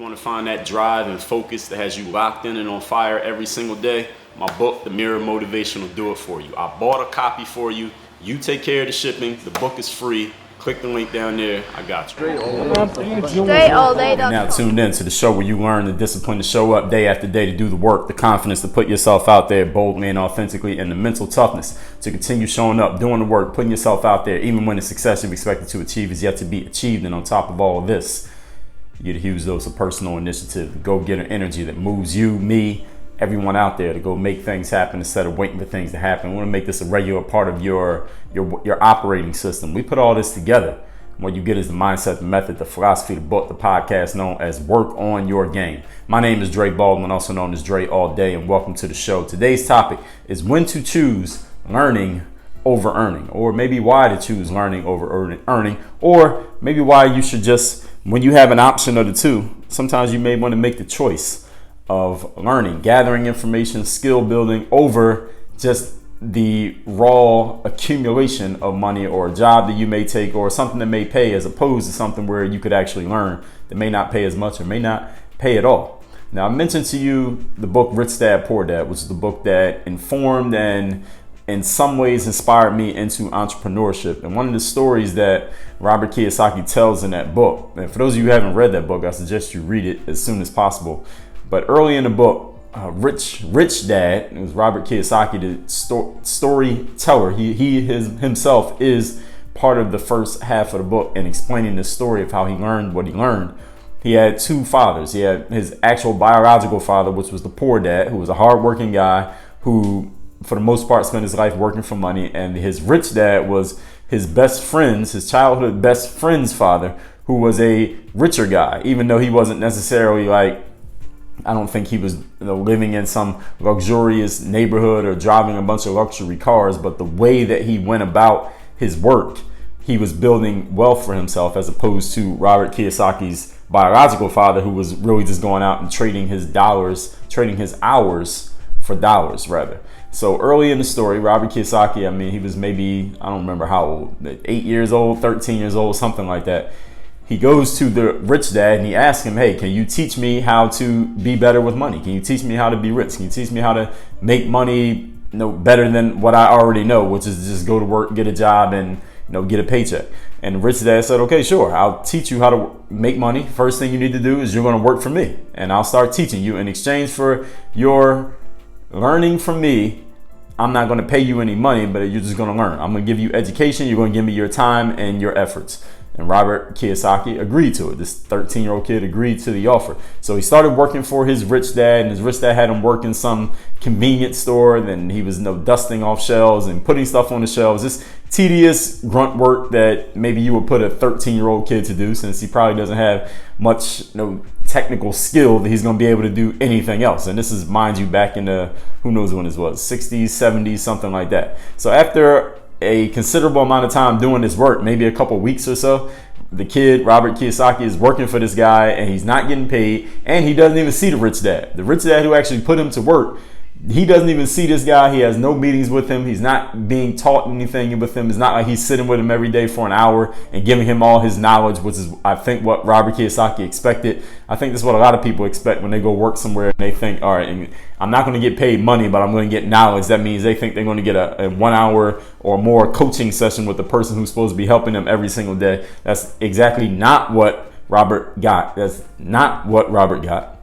want to find that drive and focus that has you locked in and on fire every single day, my book, The Mirror of Motivation, will do it for you. I bought a copy for you. You take care of the shipping. The book is free. Click the link down there. I got you. You're now tuned in to the show where you learn the discipline to show up day after day, to do the work, the confidence to put yourself out there boldly and authentically, and the mental toughness to continue showing up, doing the work, putting yourself out there, even when the success you've expected to achieve is yet to be achieved. And on top of all of this, you get a huge dose of personal initiative, the go-getter energy that moves you, me, everyone out there to go make things happen instead of waiting for things to happen. We want to make this a regular part of your operating system. We put all this together. What you get is the mindset, the method, the philosophy, the book, the podcast known as Work on Your Game. My name is Dre Baldwin, also known as Dre All Day, and welcome to the show. Today's topic is when to choose learning over earning, or maybe why to choose learning over earning, or maybe why you should just, when you have an option of the two, sometimes you may want to make the choice of learning, gathering information, skill building over just the raw accumulation of money, or a job that you may take, or something that may pay, as opposed to something where you could actually learn that may not pay as much or may not pay at all. Now, I mentioned to you the book Rich Dad Poor Dad, which is the book that informed and in some ways inspired me into entrepreneurship. And one of the stories that Robert Kiyosaki tells in that book, and for those of you who haven't read that book, I suggest you read it as soon as possible. But early in the book, Rich Dad, it was Robert Kiyosaki, the storyteller. He himself is part of the first half of the book in explaining the story of how he learned what he learned. He had two fathers. He had his actual biological father, which was the poor dad, who was a hardworking guy who, for the most part, spent his life working for money. And his rich dad was his best friend's, his childhood best friend's father, who was a richer guy, even though he wasn't necessarily I don't think he was living in some luxurious neighborhood or driving a bunch of luxury cars, but the way that he went about his work, he was building wealth for himself, as opposed to Robert Kiyosaki's biological father, who was really just going out and trading his hours for dollars, rather. So early in the story, Robert Kiyosaki, he was maybe, I don't remember how old, 8 years old, 13 years old, something like that. He goes to the rich dad and he asks him, hey, can you teach me how to be better with money? Can you teach me how to be rich? Can you teach me how to make money better than what I already know, which is just go to work, get a job, and get a paycheck? And the rich dad said, okay, sure, I'll teach you how to make money. First thing you need to do is you're going to work for me, and I'll start teaching you. In exchange for your learning from me, I'm not going to pay you any money, but you're just going to learn. I'm going to give you education. You're going to give me your time and your efforts. And Robert Kiyosaki agreed to it. This 13-year-old kid agreed to the offer. So he started working for his rich dad, and his rich dad had him work in some convenience store. Then he was dusting off shelves and putting stuff on the shelves. This tedious grunt work that maybe you would put a 13-year-old kid to do, since he probably doesn't have much technical skill that he's going to be able to do anything else. And this is, mind you, back in the, who knows when this was, 60s, 70s, something like that. So after a considerable amount of time doing this work, maybe a couple weeks or so, the kid, Robert Kiyosaki, is working for this guy, and he's not getting paid, and he doesn't even see the rich dad. The rich dad who actually put him to work, he doesn't even see this guy. He has no meetings with him. He's not being taught anything with him. It's not like he's sitting with him every day for an hour and giving him all his knowledge, which is, I think, what Robert Kiyosaki expected. I think that's what a lot of people expect when they go work somewhere and they think, all right, I'm not going to get paid money, but I'm going to get knowledge. That means they think they're going to get a 1 hour or more coaching session with the person who's supposed to be helping them every single day. That's exactly not what Robert got. That's not what Robert got.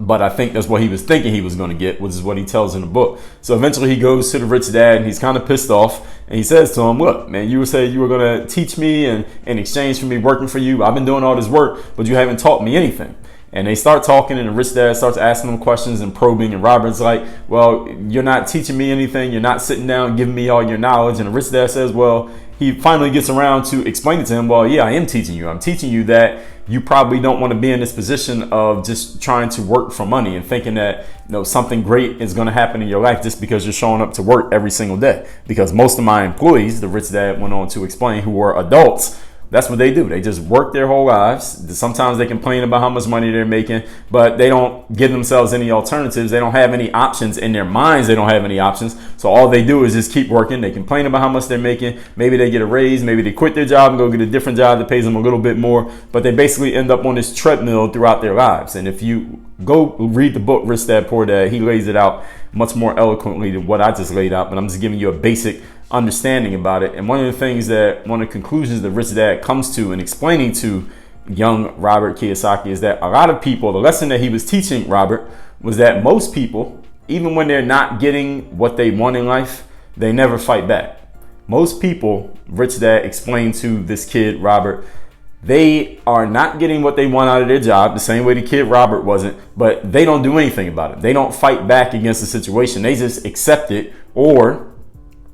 But I think that's what he was thinking he was going to get, which is what he tells in the book. So eventually he goes to the rich dad, and he's kind of pissed off. And he says to him, look, man, you said you were going to teach me, and in exchange for me working for you, I've been doing all this work, but you haven't taught me anything. And they start talking, and the rich dad starts asking them questions and probing. And Robert's like, well, you're not teaching me anything. You're not sitting down and giving me all your knowledge. And the rich dad says, well, he finally gets around to explaining to him, well, yeah, I am teaching you. I'm teaching you that you probably don't want to be in this position of just trying to work for money and thinking that something great is going to happen in your life just because you're showing up to work every single day. Because most of my employees, the rich dad went on to explain, who were adults, That's what they do. They just work their whole lives. Sometimes they complain about how much money they're making, but they don't give themselves any alternatives. They don't have any options in their minds. They don't have any options. So all they do is just keep working. They complain about how much they're making. Maybe they get a raise. Maybe they quit their job and go get a different job that pays them a little bit more. But they basically end up on this treadmill throughout their lives. And if you go read the book, Rich Dad, Poor Dad, he lays it out much more eloquently than what I just laid out. But I'm just giving you a basic understanding about it. And one of the conclusions that Rich Dad comes to in explaining to young Robert Kiyosaki is that a lot of people, the lesson that he was teaching Robert was that most people, even when they're not getting what they want in life, they never fight back. Most people, Rich Dad explained to this kid, Robert, they are not getting what they want out of their job, the same way the kid Robert wasn't, but they don't do anything about it. They don't fight back against the situation. They just accept it, or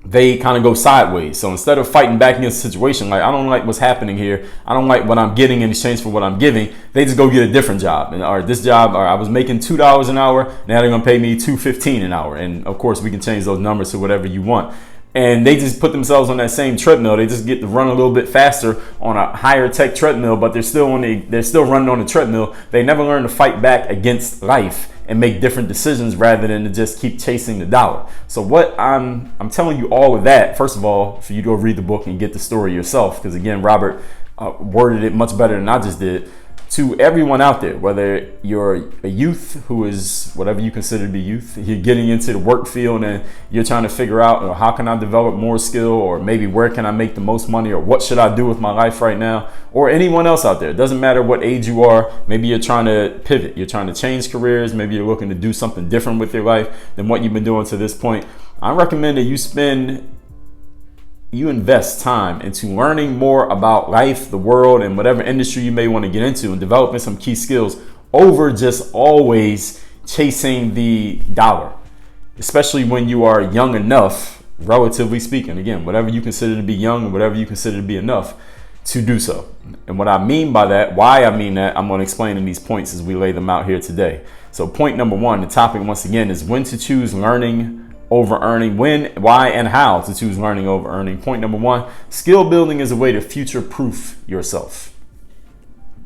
they kind of go sideways. So instead of fighting back against the situation, like, I don't like what's happening here, I don't like what I'm getting in exchange for what I'm giving, they just go get a different job. And this job, I was making $2 an hour, now they're gonna pay me $2.15 an hour. And of course we can change those numbers to whatever you want. And they just put themselves on that same treadmill. They just get to run a little bit faster on a higher tech treadmill, but they're still running on the treadmill. They never learn to fight back against life and make different decisions rather than to just keep chasing the dollar. So what I'm telling you all of that, first of all, for you to go read the book and get the story yourself, because again, Robert worded it much better than I just did. To everyone out there, whether you're a youth who is whatever you consider to be youth, you're getting into the work field and you're trying to figure out, how can I develop more skill, or maybe where can I make the most money, or what should I do with my life right now, or anyone else out there. It doesn't matter what age you are. Maybe you're trying to pivot, you're trying to change careers, maybe you're looking to do something different with your life than what you've been doing to this point. I recommend that you invest time into learning more about life, the world, and whatever industry you may want to get into, and developing some key skills over just always chasing the dollar, especially when you are young enough, relatively speaking. Again, whatever you consider to be young and whatever you consider to be enough to do so. And what I mean by that, why I mean that, I'm going to explain in these points as we lay them out here today. So point number one, the topic once again is when to choose learning over earning, when, why, and how to choose learning over earning. Point number one, skill building is a way to future-proof yourself.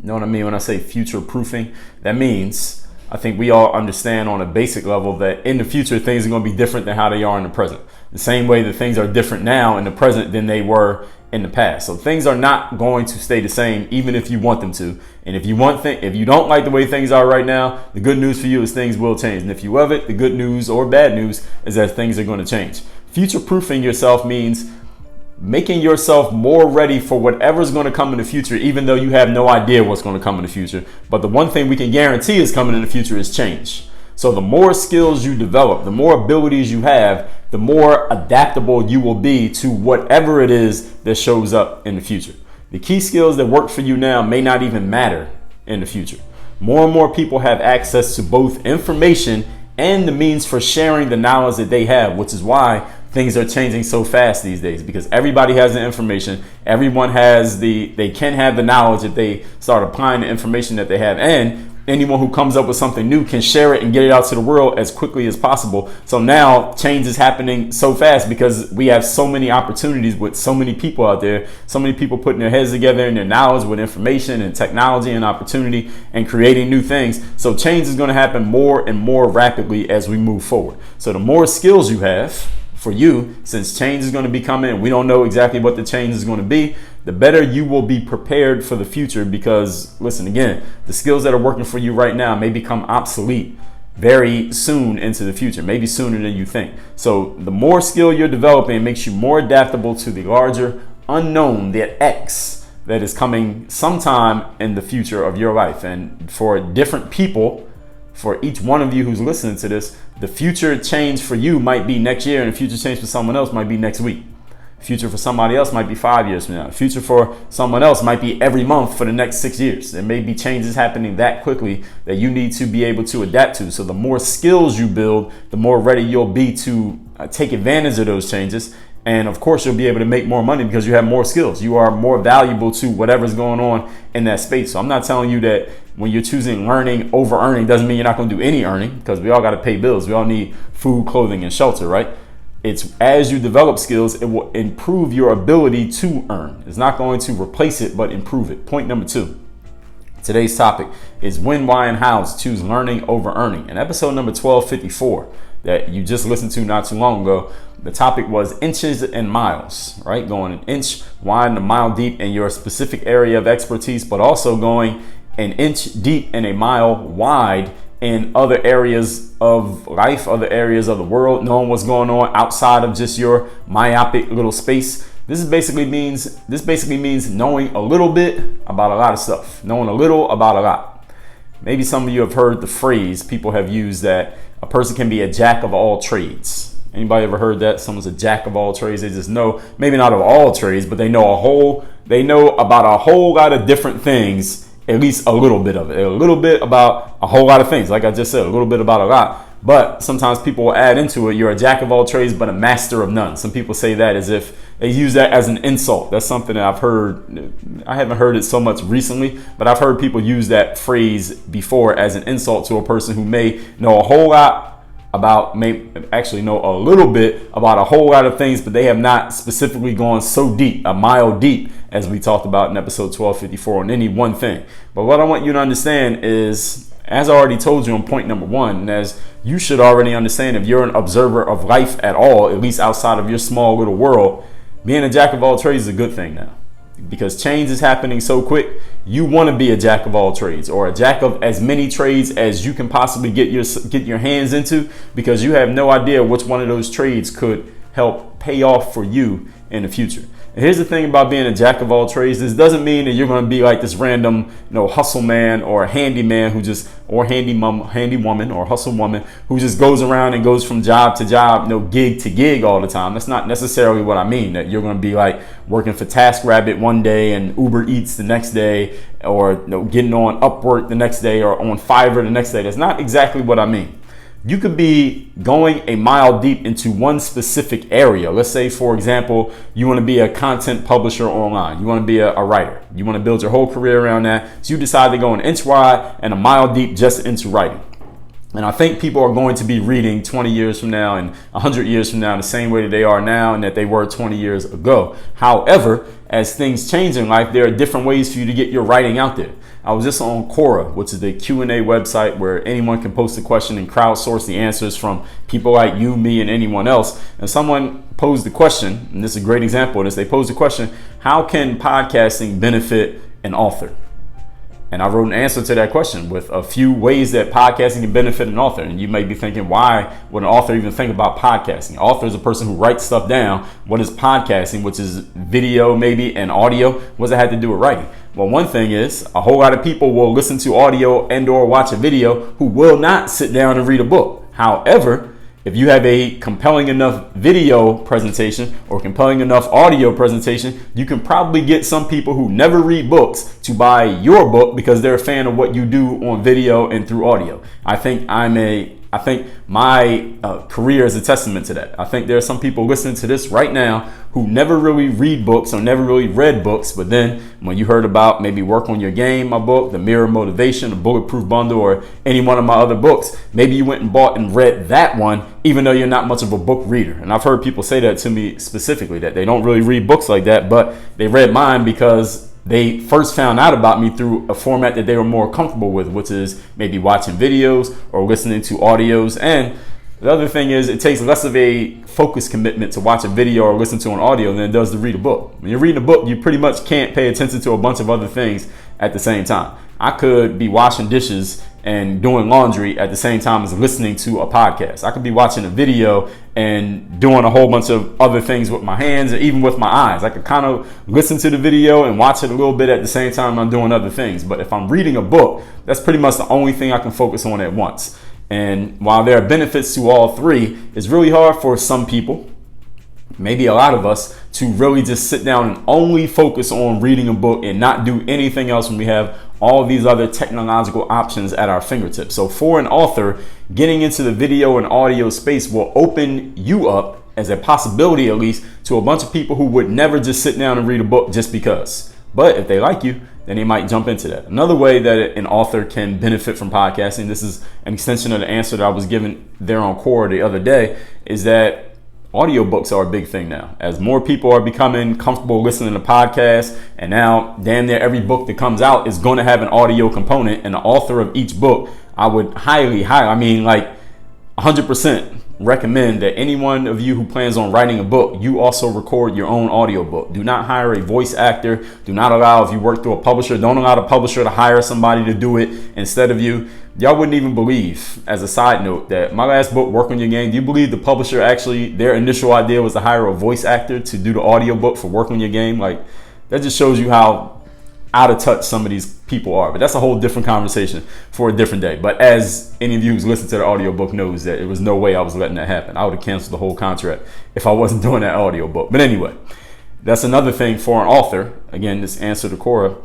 You know what I mean when I say future-proofing? That means, I think we all understand on a basic level that in the future, things are going to be different than how they are in the present. The same way that things are different now in the present than they were in the past. So things are not going to stay the same, even if you want them to. And if you don't like the way things are right now, the good news for you is things will change. And if you love it, the good news or bad news is that things are going to change. Future-proofing yourself means making yourself more ready for whatever's going to come in the future, even though you have no idea what's going to come in the future. But the one thing we can guarantee is coming in the future is change. So the more skills you develop, the more abilities you have, the more adaptable you will be to whatever it is that shows up in the future. The key skills that work for you now may not even matter in the future. More and more people have access to both information and the means for sharing the knowledge that they have, which is why things are changing so fast these days, because everybody has the information. Everyone they can have the knowledge if they start applying the information that they have. And anyone who comes up with something new can share it and get it out to the world as quickly as possible. So now change is happening so fast because we have so many opportunities with so many people out there, so many people putting their heads together and their knowledge with information and technology and opportunity and creating new things. So change is going to happen more and more rapidly as we move forward. So the more skills you have for you, since change is going to be coming and we don't know exactly what the change is going to be, the better you will be prepared for the future. Because listen, again, the skills that are working for you right now may become obsolete very soon into the future, maybe sooner than you think. So the more skill you're developing makes you more adaptable to the larger unknown, that X that is coming sometime in the future of your life. And for different people, for each one of you who's listening to this, the future change for you might be next year, and the future change for someone else might be next week. Future for somebody else might be 5 years from now. Future for someone else might be every month for the next 6 years. There may be changes happening that quickly that you need to be able to adapt to. So the more skills you build, the more ready you'll be to take advantage of those changes. And of course, you'll be able to make more money because you have more skills. You are more valuable to whatever's going on in that space. So I'm not telling you that when you're choosing learning over earning doesn't mean you're not going to do any earning, because we all got to pay bills. We all need food, clothing, and shelter, right? It's as you develop skills, it will improve your ability to earn. It's not going to replace it, but improve it. Point number 2. Today's topic is when, why, and how to choose learning over earning. In episode number 1254 that you just listened to not too long ago, the topic was inches and miles, right? Going an inch wide and a mile deep in your specific area of expertise, but also going an inch deep and a mile wide in other areas of life, other areas of the world, knowing what's going on outside of just your myopic little space. This basically means knowing a little bit about a lot of stuff, knowing a little about a lot. Maybe some of you have heard the phrase people have used that a person can be a jack of all trades. Anybody ever heard that? Someone's a jack of all trades. They just know, maybe not of all trades, but they know about a whole lot of different things, at least a little bit of it, a little bit about a whole lot of things. Like I just said, a little bit about a lot. But sometimes people will add into it, you're a jack of all trades, but a master of none. Some people say that as if they use that as an insult. That's something that I've heard. I haven't heard it so much recently, but I've heard people use that phrase before as an insult to a person who may know a whole lot about, may actually know a little bit about a whole lot of things, but they have not specifically gone so deep, a mile deep, as we talked about in episode 1254 on any one thing. But what I want you to understand is, as I already told you on point number 1, and as you should already understand if you're an observer of life at all, at least outside of your small little world, being a jack of all trades is a good thing now. Because change is happening so quick, you want to be a jack of all trades, or a jack of as many trades as you can possibly get your hands into, because you have no idea which one of those trades could help pay off for you in the future. And here's the thing about being a jack of all trades. This doesn't mean that you're going to be like this random, hustle man or a handyman who just, or handy woman or hustle woman who just goes around and goes from job to job, gig to gig all the time. That's not necessarily what I mean, that you're going to be like working for TaskRabbit one day and Uber Eats the next day, or getting on Upwork the next day or on Fiverr the next day. That's not exactly what I mean. You could be going a mile deep into one specific area. Let's say, for example, you want to be a content publisher online. You want to be a writer. You want to build your whole career around that. So you decide to go an inch wide and a mile deep just into writing. And I think people are going to be reading 20 years from now and 100 years from now the same way that they are now and that they were 20 years ago. However, as things change in life, there are different ways for you to get your writing out there. I was just on Quora, which is the Q&A website where anyone can post a question and crowdsource the answers from people like you, me, and anyone else. And someone posed the question, and this is a great example of this. They posed the question, how can podcasting benefit an author? And I wrote an answer to that question with a few ways that podcasting can benefit an author. And you may be thinking, why would an author even think about podcasting? An author is a person who writes stuff down. What is podcasting, which is video maybe and audio? What does it have to do with writing? Well, one thing is a whole lot of people will listen to audio and or watch a video who will not sit down and read a book. However, if you have a compelling enough video presentation or compelling enough audio presentation, you can probably get some people who never read books to buy your book because they're a fan of what you do on video and through audio. I think my career is a testament to that. I think there are some people listening to this right now who never really read books or never really read books. But then when you heard about maybe Work on Your Game, my book, The Mirror Motivation, The Bulletproof Bundle, or any one of my other books, maybe you went and bought and read that one, even though you're not much of a book reader. And I've heard people say that to me specifically, that they don't really read books like that, but they read mine because they first found out about me through a format that they were more comfortable with, which is maybe watching videos or listening to audios. And the other thing is, it takes less of a focus commitment to watch a video or listen to an audio than it does to read a book. When you're reading a book, you pretty much can't pay attention to a bunch of other things at the same time. I could be washing dishes and doing laundry at the same time as listening to a podcast. I could be watching a video and doing a whole bunch of other things with my hands or even with my eyes. I could kind of listen to the video and watch it a little bit at the same time I'm doing other things. But if I'm reading a book, that's pretty much the only thing I can focus on at once. And while there are benefits to all three, it's really hard for some people, maybe a lot of us, to really just sit down and only focus on reading a book and not do anything else when we have all these other technological options at our fingertips. So for an author, getting into the video and audio space will open you up, as a possibility at least, to a bunch of people who would never just sit down and read a book just because. But if they like you, then they might jump into that. Another way that an author can benefit from podcasting, this is an extension of the answer that I was given there on Quora the other day, is that audiobooks are a big thing now. As more people are becoming comfortable listening to podcasts, and now damn near every book that comes out is going to have an audio component, and the author of each book, I would highly, 100% recommend that any one of you who plans on writing a book, you also record your own audiobook. Do not hire a voice actor. Do not allow, if you work through a publisher, don't allow the publisher to hire somebody to do it instead of you. Y'all wouldn't even believe, as a side note, that my last book, Work on Your Game, do you believe the publisher actually, their initial idea was to hire a voice actor to do the audiobook for Work on Your Game? Like, that just shows you how out of touch some of these people are. But that's a whole different conversation for a different day. But as any of you who's listened to the audiobook knows, that it was no way I was letting that happen. I would have canceled the whole contract if I wasn't doing that audiobook. But anyway, that's another thing for an author. Again, this answer to Cora.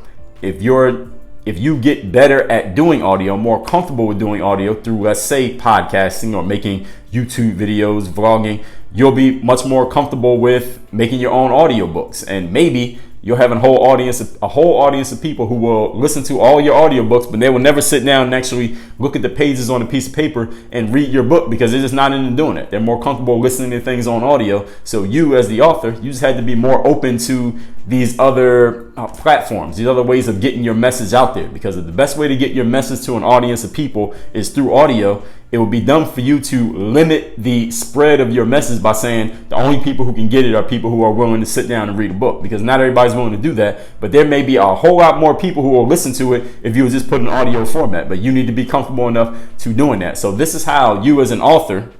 If you get better at doing audio, more comfortable with doing audio through, let's say, podcasting or making YouTube videos, vlogging, you'll be much more comfortable with making your own audiobooks. And maybe you'll have a whole audience of people who will listen to all your audiobooks, but they will never sit down and actually look at the pages on a piece of paper and read your book because they're just not into doing it. They're more comfortable listening to things on audio. So you, as the author, you just had to be more open to these other platforms, these other ways of getting your message out there, because the best way to get your message to an audience of people is through audio. It would be dumb for you to limit the spread of your message by saying the only people who can get it are people who are willing to sit down and read a book, because not everybody's willing to do that. But there may be a whole lot more people who will listen to it if you would just put an audio format, but you need to be comfortable enough to doing that. So this is how you, as an author,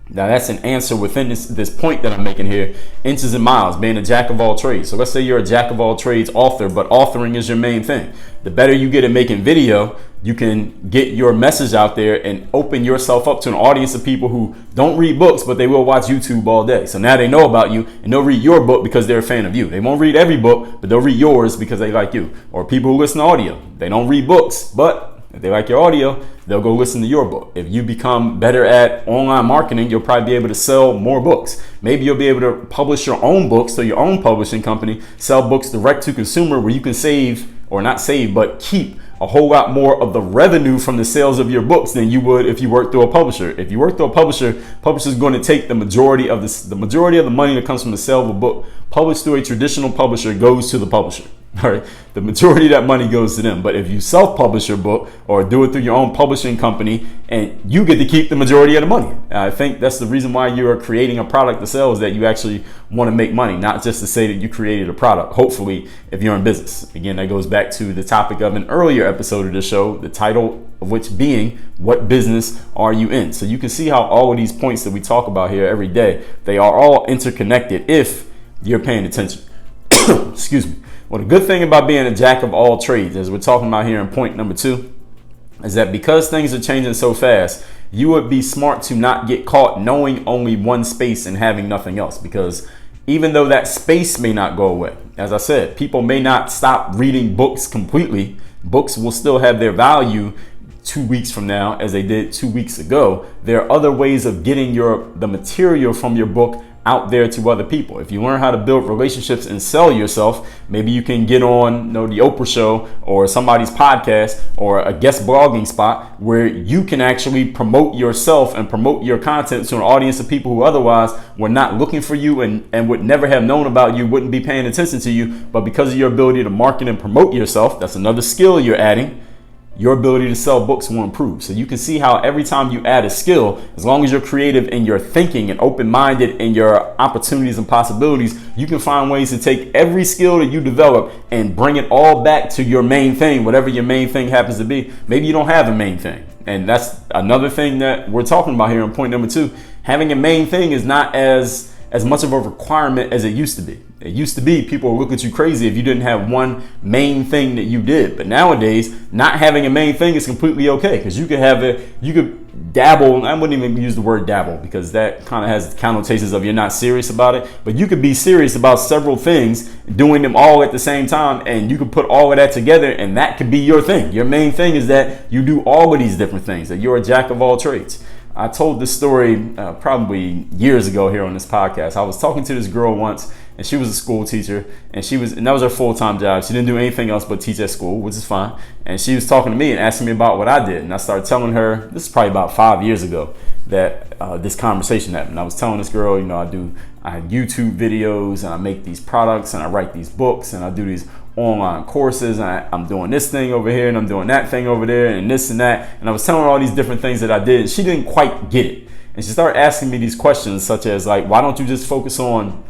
now that's an answer within this point that I'm making here, inches and miles, being a jack of all trades. So let's say you're a jack of all trades author, but authoring is your main thing. The better you get at making video, you can get your message out there and open yourself up to an audience of people who don't read books, but they will watch YouTube all day. So now they know about you and they'll read your book because they're a fan of you. They won't read every book, but they'll read yours because they like you. Or people who listen to audio, they don't read books, but if they like your audio, they'll go listen to your book. If you become better at online marketing, you'll probably be able to sell more books. Maybe you'll be able to publish your own books, so your own publishing company, sell books direct to consumer, where you can save, or not save, but keep a whole lot more of the revenue from the sales of your books than you would if you work through a publisher. If you work through a publisher, publisher's going to take the majority of the money that comes from the sale of a book published through a traditional publisher goes to the publisher. All right, the majority of that money goes to them. But if you self-publish your book or do it through your own publishing company, and you get to keep the majority of the money. I think that's the reason why you are creating a product to sell, is that you actually want to make money, not just to say that you created a product. Hopefully, if you're in business. Again, that goes back to the topic of an earlier episode of the show, the title of which being, what business are you in? So you can see how all of these points that we talk about here every day, they are all interconnected if you're paying attention. Excuse me. Well, the good thing about being a jack of all trades, as we're talking about here in point number 2, is that because things are changing so fast, you would be smart to not get caught knowing only one space and having nothing else. Because even though that space may not go away, as I said, people may not stop reading books completely. Books will still have their value 2 weeks from now as they did 2 weeks ago. There are other ways of getting the material from your book out there to other people. If you learn how to build relationships and sell yourself, maybe you can get on the Oprah show or somebody's podcast or a guest blogging spot where you can actually promote yourself and promote your content to an audience of people who otherwise were not looking for you and would never have known about you, wouldn't be paying attention to you. But because of your ability to market and promote yourself, that's another skill you're adding, your ability to sell books will improve. So you can see how every time you add a skill, as long as you're creative in your thinking and open-minded in your opportunities and possibilities, you can find ways to take every skill that you develop and bring it all back to your main thing, whatever your main thing happens to be. Maybe you don't have a main thing. And that's another thing that we're talking about here in point number 2. Having a main thing is not as much of a requirement as it used to be. It used to be people would look at you crazy if you didn't have one main thing that you did. But nowadays, not having a main thing is completely okay, because you could dabble. I wouldn't even use the word dabble because that kind of has connotations of you're not serious about it. But you could be serious about several things, doing them all at the same time, and you could put all of that together, and that could be your thing. Your main thing is that you do all of these different things, that you're a jack of all trades. I told this story probably years ago here on this podcast. I was talking to this girl once, and she was a school teacher, and that was her full-time job. She didn't do anything else but teach at school, which is fine. And she was talking to me and asking me about what I did. And I started telling her, this is probably about 5 years ago. that this conversation happened. I was telling this girl, you know, I have YouTube videos and I make these products and I write these books and I do these online courses and I'm doing this thing over here and I'm doing that thing over there and this and that. And I was telling her all these different things that I did, and she didn't quite get it. And she started asking me these questions such as like, why don't you just focus on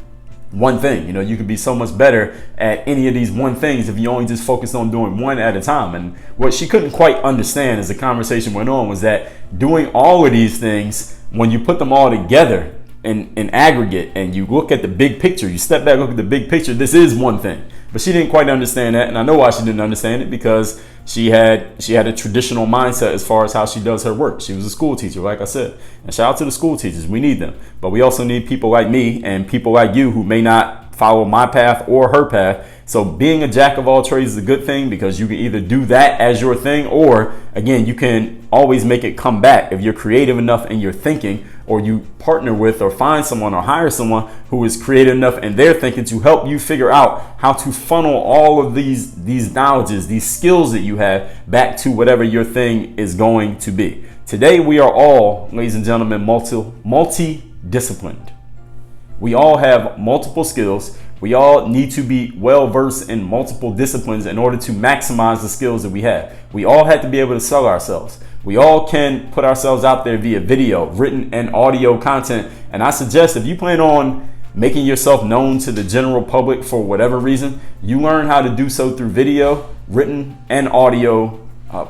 one thing? You know, you could be so much better at any of these one things if you only just focus on doing one at a time. And what she couldn't quite understand as the conversation went on was that doing all of these things, when you put them all together in aggregate and you look at the big picture, you step back, look at the big picture, this is one thing. But she didn't quite understand that, and I know why she didn't understand it, because she had a traditional mindset as far as how she does her work. She was a school teacher, like I said. And shout out to the school teachers, we need them. But we also need people like me and people like you who may not follow my path or her path. So being a jack of all trades is a good thing, because you can either do that as your thing, or again, you can always make it come back if you're creative enough in your thinking, or you partner with or find someone or hire someone who is creative enough in their thinking to help you figure out how to funnel all of these knowledges, these skills that you have back to whatever your thing is going to be. Today, we are all, ladies and gentlemen, multi-disciplined. We all have multiple skills. We all need to be well versed in multiple disciplines in order to maximize the skills that we have. We all have to be able to sell ourselves. We all can put ourselves out there via video, written and audio content. And I suggest if you plan on making yourself known to the general public for whatever reason, you learn how to do so through video, written and audio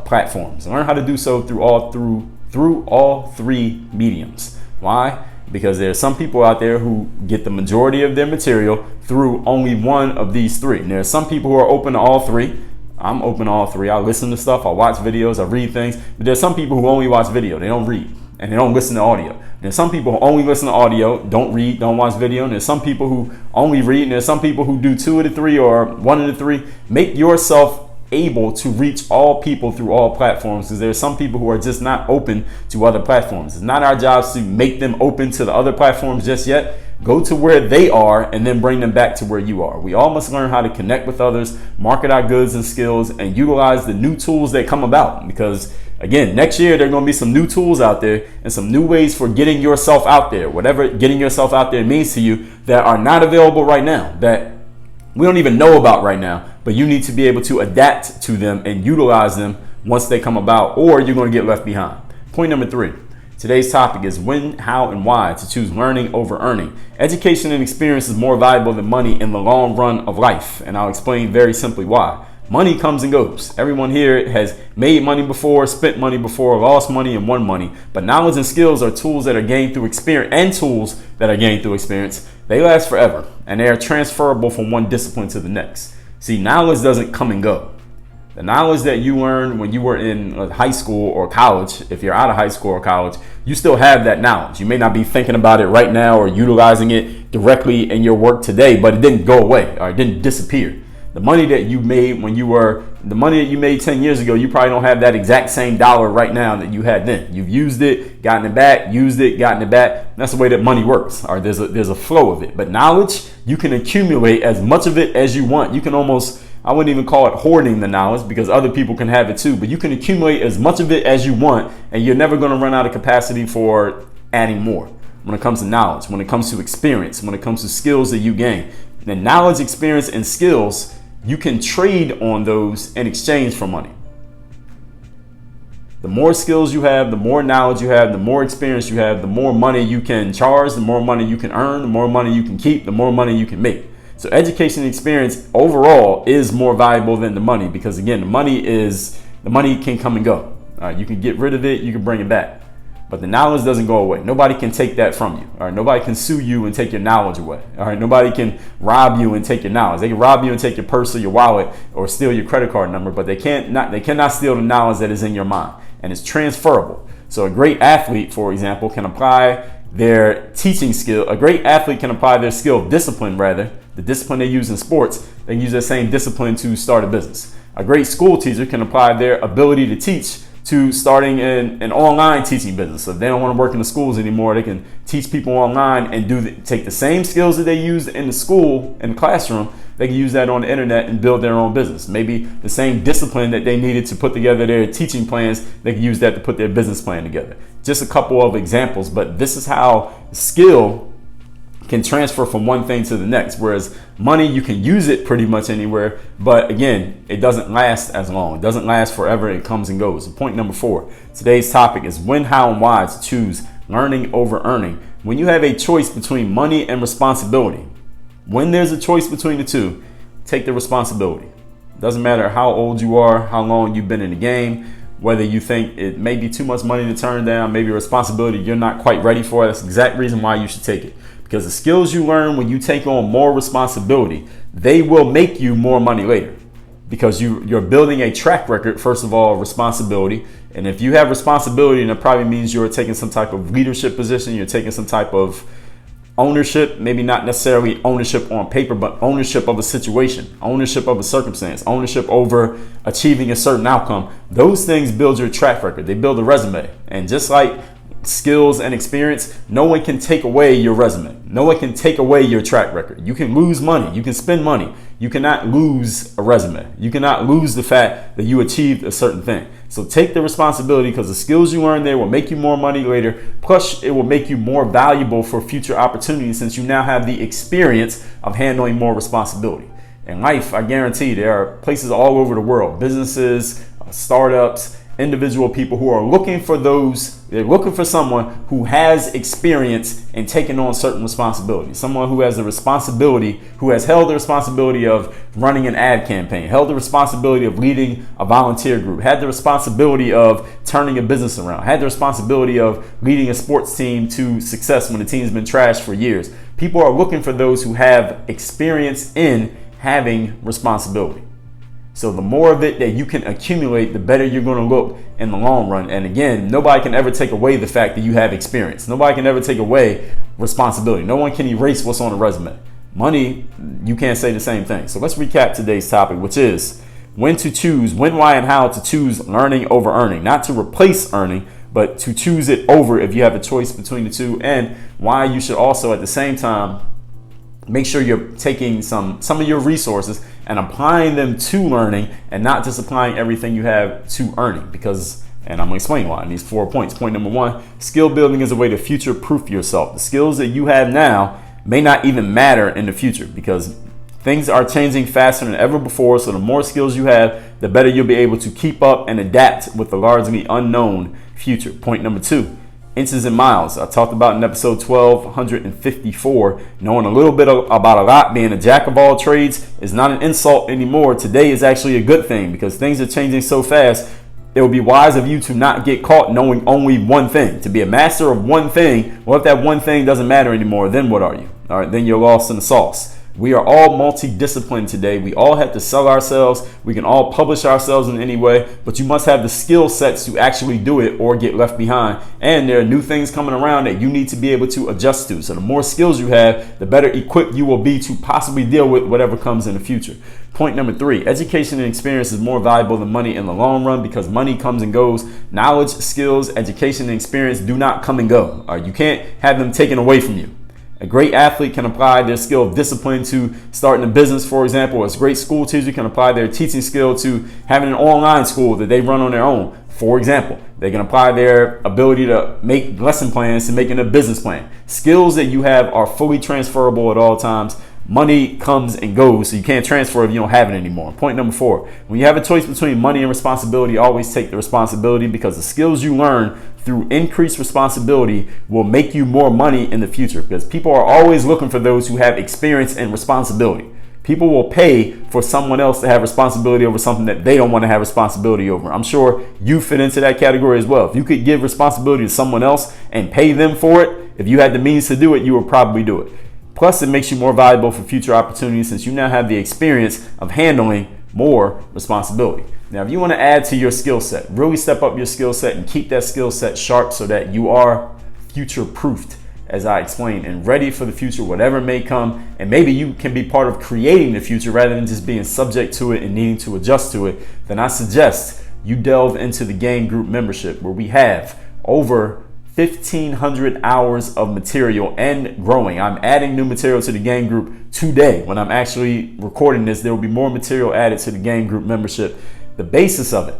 platforms. Learn how to do so through all three mediums. Why? Because there are some people out there who get the majority of their material through only one of these three. And there are some people who are open to all three. I'm open to all three. I listen to stuff, I watch videos, I read things. But there's some people who only watch video. They don't read, and they don't listen to audio. There's some people who only listen to audio, don't read, don't watch video. And there's some people who only read, and there's some people who do two of the three or one of the three. Make yourself able to reach all people through all platforms, because there's some people who are just not open to other platforms. It's not our jobs to make them open to the other platforms just yet. Go to where they are and then bring them back to where you are. We all must learn how to connect with others, market our goods and skills, and utilize the new tools that come about. Because again, next year there are going to be some new tools out there and some new ways for getting yourself out there, whatever getting yourself out there means to you, that are not available right now, that we don't even know about right now, but you need to be able to adapt to them and utilize them once they come about, or you're going to get left behind. Point number 3. Today's topic is when, how, and why to choose learning over earning. Education and experience is more valuable than money in the long run of life, and I'll explain very simply why. Money comes and goes. Everyone here has made money before, spent money before, lost money, and won money. But knowledge and skills are tools that are gained through experience, and tools that are gained through experience. They last forever, and they are transferable from one discipline to the next. See, knowledge doesn't come and go. The knowledge that you learned when you were in high school or college, if you're out of high school or college, you still have that knowledge. You may not be thinking about it right now or utilizing it directly in your work today, but it didn't go away, or it didn't disappear. The money that you made the money that you made 10 years ago, you probably don't have that exact same dollar right now that you had then. You've used it, gotten it back, used it, gotten it back. That's the way that money works. Or there's a flow of it. But knowledge, you can accumulate as much of it as you want. You can almost, I wouldn't even call it hoarding the knowledge, because other people can have it too. But you can accumulate as much of it as you want, and you're never going to run out of capacity for adding more. When it comes to knowledge, when it comes to experience, when it comes to skills that you gain. The knowledge, experience, and skills, you can trade on those in exchange for money. The more skills you have, the more knowledge you have, the more experience you have, the more money you can charge, the more money you can earn, the more money you can keep, the more money you can make. So education and experience overall is more valuable than the money, because again, the money can come and go. You can get rid of it, you can bring it back. But the knowledge doesn't go away. Nobody can take that from you. All right, nobody can sue you and take your knowledge away. All right, nobody can rob you and take your knowledge. They can rob you and take your purse or your wallet or steal your credit card number, but they cannot steal the knowledge that is in your mind, and it's transferable. So a great athlete, for example, can apply their teaching skill. A great athlete can apply their skill of discipline, rather, the discipline they use in sports. They can use that same discipline to start a business. A great school teacher can apply their ability to teach to starting an online teaching business. So if they don't want to work in the schools anymore, they can teach people online and take the same skills that they used in the school, in the classroom, they can use that on the internet and build their own business. Maybe the same discipline that they needed to put together their teaching plans, they can use that to put their business plan together. Just a couple of examples, but this is how skill can transfer from one thing to the next. Whereas money, you can use it pretty much anywhere, but again, it doesn't last as long. It doesn't last forever. It comes and goes. And point number 4, today's topic is when, how, and why to choose learning over earning. When you have a choice between money and responsibility, when there's a choice between the two, take the responsibility. Doesn't matter how old you are, how long you've been in the game, whether you think it may be too much money to turn down, maybe a responsibility you're not quite ready for. That's the exact reason why you should take it. Because the skills you learn when you take on more responsibility, they will make you more money later. Because you're building a track record, first of all, responsibility. And if you have responsibility, then it probably means you're taking some type of leadership position, you're taking some type of ownership, maybe not necessarily ownership on paper, but ownership of a situation, ownership of a circumstance, ownership over achieving a certain outcome. Those things build your track record. They build a resume. And just like skills and experience, no one can take away your resume. No one can take away your track record. You can lose money. You can spend money. You cannot lose a resume. You cannot lose the fact that you achieved a certain thing. So take the responsibility, because the skills you learn there will make you more money later. Plus, it will make you more valuable for future opportunities, since you now have the experience of handling more responsibility. In life, I guarantee there are places all over the world, businesses, startups, individual people who are looking for they're looking for someone who has experience in taking on certain responsibilities. Someone who has the responsibility, who has held the responsibility of running an ad campaign, held the responsibility of leading a volunteer group, had the responsibility of turning a business around, had the responsibility of leading a sports team to success when the team's been trashed for years. People are looking for those who have experience in having responsibility. So the more of it that you can accumulate, the better you're going to look in the long run. And again, nobody can ever take away the fact that you have experience. Nobody can ever take away responsibility. No one can erase what's on a resume. Money, you can't say the same thing. So let's recap today's topic, which is when to choose, when, why, and how to choose learning over earning. Not to replace earning, but to choose it over if you have a choice between the two, and why you should also at the same time make sure you're taking some of your resources and applying them to learning, and not just applying everything you have to earning. Because, and I'm going to explain why in these 4 points. Point number 1, skill building is a way to future-proof yourself. The skills that you have now may not even matter in the future, because things are changing faster than ever before. So the more skills you have, the better you'll be able to keep up and adapt with the largely unknown future. Point number 2, inches and miles. I talked about in episode 1254, knowing a little bit about a lot, being a jack of all trades is not an insult anymore. Today is actually a good thing, because things are changing so fast. It would be wise of you to not get caught knowing only one thing, to be a master of one thing. Well, if that one thing doesn't matter anymore, then what are you? All right, then you're lost in the sauce. We are all multidisciplined today. We all have to sell ourselves. We can all publish ourselves in any way, but you must have the skill sets to actually do it or get left behind. And there are new things coming around that you need to be able to adjust to. So the more skills you have, the better equipped you will be to possibly deal with whatever comes in the future. Point number 3, education and experience is more valuable than money in the long run, because money comes and goes. Knowledge, skills, education, and experience do not come and go. You can't have them taken away from you. A great athlete can apply their skill of discipline to starting a business, for example. A great school teacher can apply their teaching skill to having an online school that they run on their own. For example, they can apply their ability to make lesson plans to making a business plan. Skills that you have are fully transferable at all times. Money comes and goes, so you can't transfer if you don't have it anymore. Point number 4, when you have a choice between money and responsibility, always take the responsibility, because the skills you learn through increased responsibility will make you more money in the future, because people are always looking for those who have experience and responsibility. People will pay for someone else to have responsibility over something that they don't want to have responsibility over. I'm sure you fit into that category as well. If you could give responsibility to someone else and pay them for it, if you had the means to do it, you would probably do it. Plus, it makes you more valuable for future opportunities, since you now have the experience of handling more responsibility. Now, if you want to add to your skill set, really step up your skill set and keep that skill set sharp, so that you are future-proofed, as I explained, and ready for the future, whatever may come. And maybe you can be part of creating the future rather than just being subject to it and needing to adjust to it. Then I suggest you delve into the game group membership, where we have over 1,500 hours of material and growing. I'm adding new material to the game group today. When I'm actually recording this, there will be more material added to the game group membership. The basis of it,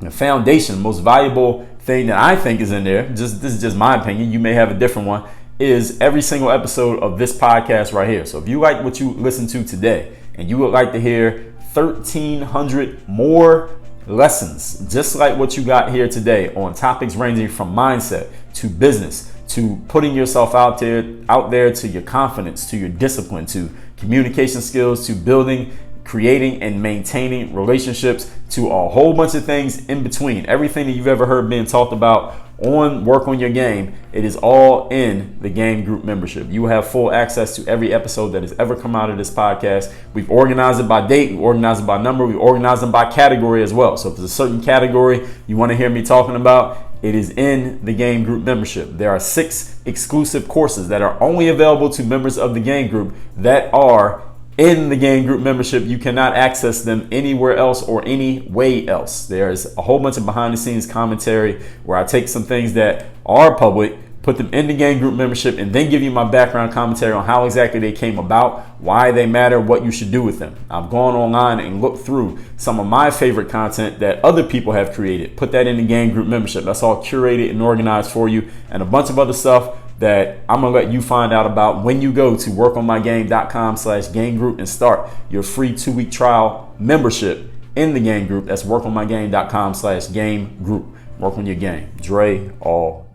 the foundation, the most valuable thing that I think is in there, this is just my opinion, you may have a different one, is every single episode of this podcast right here. So if you like what you listen to today and you would like to hear 1,300 more lessons just like what you got here today on topics ranging from mindset to business to putting yourself out there to your confidence, to your discipline, to communication skills, to building, creating and maintaining relationships, to a whole bunch of things in between, everything that you've ever heard being talked about on Work on Your Game, it is all in the game group membership. You will have full access to every episode that has ever come out of this podcast. We've organized it by date, we organized it by number, we organized them by category as well. So if there's a certain category you want to hear me talking about, it is in the game group membership. There are 6 exclusive courses that are only available to members of the game group that are in the game group membership. You cannot access them anywhere else or any way else. There's a whole bunch of behind the scenes commentary where I take some things that are public, put them in the game group membership, and then give you my background commentary on how exactly they came about, why they matter, what you should do with them. I've gone online and looked through some of my favorite content that other people have created, put that in the game group membership. That's all curated and organized for you, and a bunch of other stuff that I'm gonna let you find out about when you go to workonmygame.com/game group and start your free 2-week trial membership in the game group. That's workonmygame.com/game group. Work on your game. Dre all